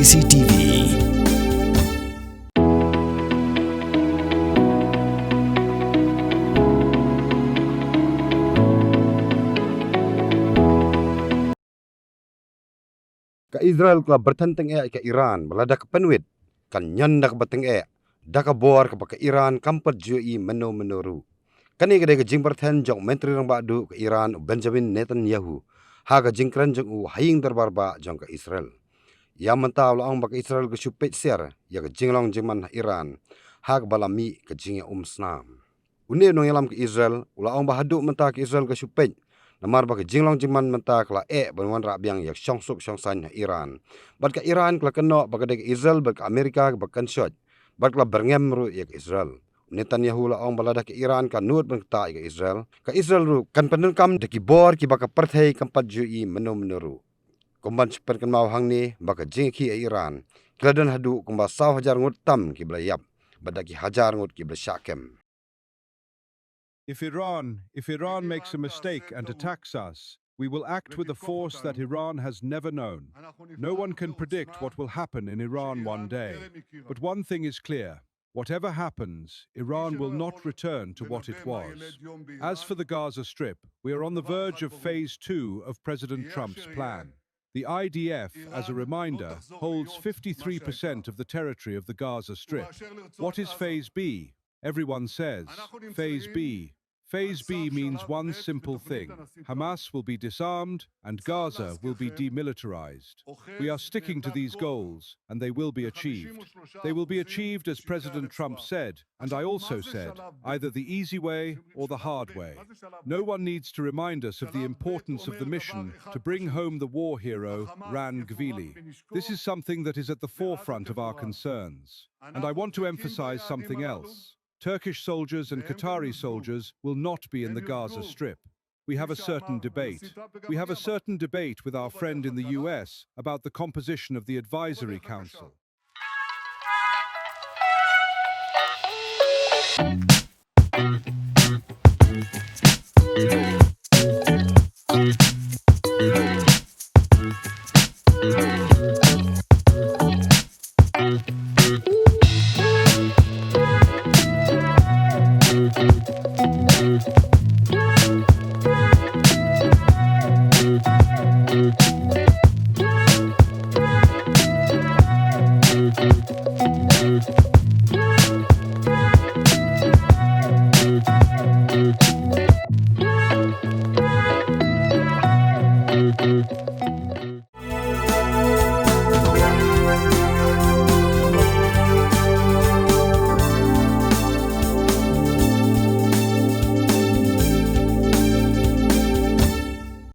CCTV. Ka Israel kala bertenteng ke Iran belada ke penwit kan nyandak bateng daka bor ke Iran kampat jui menuru. Kani kedai ke jing Byrthen jong menteri rang badu ke Iran Benjamin Netanyahu ha ke jing keren jong haying terbar ba jong ke Israel. Ya mentau laong ba ke Israel ke supet ser ya ke jing long jingman Iran ha ke balami ke jing snam. Uni nong yalam ke Israel ulaong ba haduk mentah ke Israel ke supet namar ba ke jinglong jiman menta kala benwan rabiang yak syongsuk syongsan Iran. Bat ka Iran kala keno ba ke Israel ba ke Amerika ba kan syot. Bat kala berngem ru yak Israel. Netanyahu la ong balada ke Iran kan nuut bengta ke Israel. Ka Israel ru kan penengkam de ki bor ki ba ka Pyrthei kampat jui menuru. Komban super kan mau hang ni ba ka jing ki Iran. Kladan hadu komba 1,000 ngut tam ki belayap. Badaki hajar ngut ki besyakem. If Iran makes a mistake and attacks us, we will act with a force that Iran has never known. No one can predict what will happen in Iran one day. But one thing is clear. Whatever happens, Iran will not return to what it was. As for the Gaza Strip, we are on the verge of phase 2 of President Trump's plan. The IDF, as a reminder, holds 53% of the territory of the Gaza Strip. What is phase B? Everyone says, phase B. Phase B means one simple thing. Hamas will be disarmed and Gaza will be demilitarized. We are sticking to these goals and they will be achieved. They will be achieved as President Trump said, and I also said, either the easy way or the hard way. No one needs to remind us of the importance of the mission to bring home the war hero, Ran Gvili. This is something that is at the forefront of our concerns. And I want to emphasize something else. Turkish soldiers and Qatari soldiers will not be in the Gaza Strip. We have a certain debate. We have a certain debate with our friend in the US about the composition of the Advisory Council.